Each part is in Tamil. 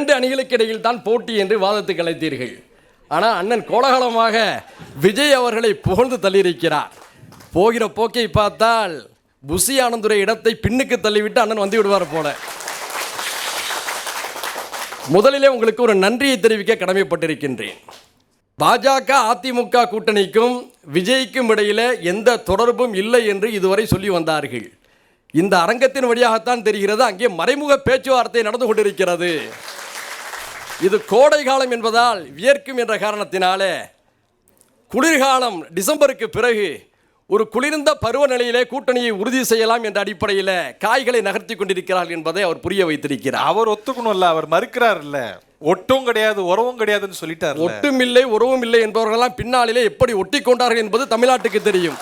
2 அணிகளுக்கு இடையில் தான் போட்டி என்று வாதத்துக்கு அழைத்தீர்கள். ஆனால் அண்ணன் கோலாகலமாக விஜய் அவர்களை புகழ்ந்து தள்ளியிருக்கிறார். போகிற போக்கை பார்த்தால் புசி ஆனந்துரை இடத்தை பின்னுக்கு தள்ளிவிட்டு அண்ணன் வந்து விடுவார் போல. முதலிலே உங்களுக்கு ஒரு நன்றியை தெரிவிக்க கடமைப்பட்டிருக்கின்றேன். பாஜக அதிமுக கூட்டணிக்கும் விஜய்க்கும் இடையில எந்த தொடர்பும் இல்லை என்று இதுவரை சொல்லி வந்தார்கள். இந்த அரங்கத்தின் வழியாகத்தான் தெரிகிறது அங்கே மறைமுக பேச்சுவார்த்தை நடந்து கொண்டிருக்கிறது. இது கோடை காலம் என்பதால் வியர்க்கும் என்ற காரணத்தினாலே குளிர்காலம் டிசம்பருக்கு பிறகு ஒரு குளிர்ந்த பருவநிலையிலே கூட்டணியை உறுதி செய்யலாம் என்ற அடிப்படையில் காய்களை நகர்த்தி கொண்டிருக்கிறார்கள் என்பதை அவர் புரிய வைத்திருக்கிறார். அவர் ஒத்துக்கணும்ல, அவர் மறுக்கிறார் இல்ல, ஒட்டும் கிடையாது உறவும் கிடையாதுன்னு சொல்லிட்டார். ஒட்டும் இல்லை உறவும் இல்லை என்பவர்களெல்லாம் பின்னாளிலே எப்படி ஒட்டி கொண்டார்கள் என்பது தமிழ்நாட்டுக்கு தெரியும்.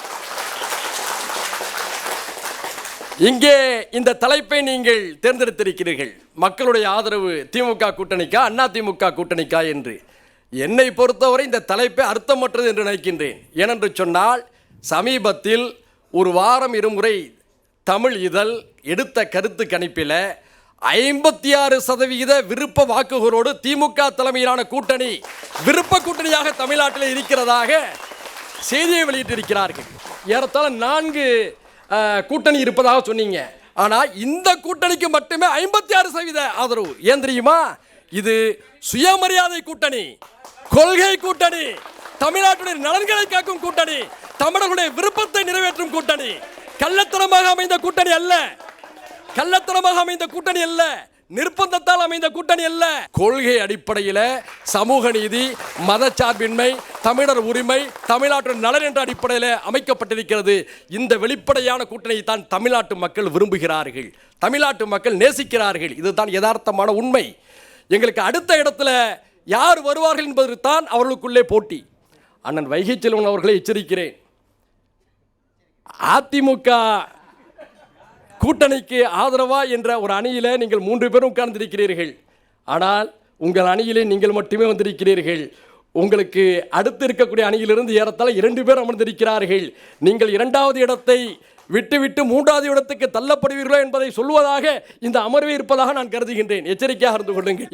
இங்கே இந்த தலைப்பை நீங்கள் தேர்ந்தெடுத்திருக்கிறீர்கள். மக்களுடைய ஆதரவு திமுக கூட்டணிக்கா அண்ணா திமுக கூட்டணிக்கா என்று. என்னை பொறுத்தவரை இந்த தலைப்பை அர்த்தமற்றது என்று நினைக்கின்றேன். ஏனென்று சொன்னால் சமீபத்தில் ஒரு வாரம் இருமுறை தமிழ் இதழ் எடுத்த கருத்து கணிப்பில் 56% விருப்ப வாக்குகளோடு திமுக தலைமையிலான கூட்டணி விருப்ப கூட்டணியாக தமிழ்நாட்டில் இருக்கிறதாக செய்தியை வெளியிட்டிருக்கிறார்கள். ஏறத்தாழ 4 கூட்டணி இருப்பதாக சொன்னீங்க. ஆனால் இந்த கூட்டணிக்கு மட்டுமே 56% ஆதரவு. ஏன் தெரியுமா? இது சுயமரியாதை கூட்டணி, கொள்கை கூட்டணி, தமிழ்நாட்டுடைய நலன்களை காக்கும் கூட்டணி, தமிழர்களுடைய விருப்பத்தை நிறைவேற்றும் கூட்டணி. கள்ளத்தனமாக அமைந்த கூட்டணி அல்ல, கள்ளத்தனமாக அமைந்த கூட்டணி அல்ல, நிர்பந்தத்தால் அமைந்த கூட்டணி அல்ல. கொள்கை அடிப்படையில் சமூக நீதி, மதச்சார்பின்மை, தமிழர் உரிமை, தமிழ்நாட்டின் நலன் என்ற அடிப்படையில் அமைக்கப்பட்டிருக்கிறது. இந்த வெளிப்படையான கூட்டணியை தான் தமிழ்நாட்டு மக்கள் விரும்புகிறார்கள், தமிழ்நாட்டு மக்கள் நேசிக்கிறார்கள். இதுதான் யதார்த்தமான உண்மை. எங்களுக்கு அடுத்த இடத்துல யார் வருவார்கள் என்பது தான் அவர்களுக்குள்ளே போட்டி. அண்ணன் வைகை செல்வன் அவர்களை எச்சரிக்கிறேன். அதிமுக கூட்டணிக்கு ஆதரவா என்ற ஒரு அணியிலே நீங்கள் 3 பேரும் உட்கார்ந்திருக்கிறீர்கள். ஆனால் உங்கள் அணியிலே நீங்கள் மட்டுமே வந்திருக்கிறீர்கள். உங்களுக்கு அடுத்து இருக்கக்கூடிய அணியிலிருந்து ஏறத்தாழ 2 பேர் அமர்ந்திருக்கிறார்கள். நீங்கள் 2வது இடத்தை விட்டுவிட்டு 3வது இடத்துக்கு தள்ளப்படுவீர்களோ என்பதை சொல்வதாக இந்த அமர்வு இருப்பதாக நான் கருதுகின்றேன். எச்சரிக்கையாக இருந்து கொள்ளுங்கள்.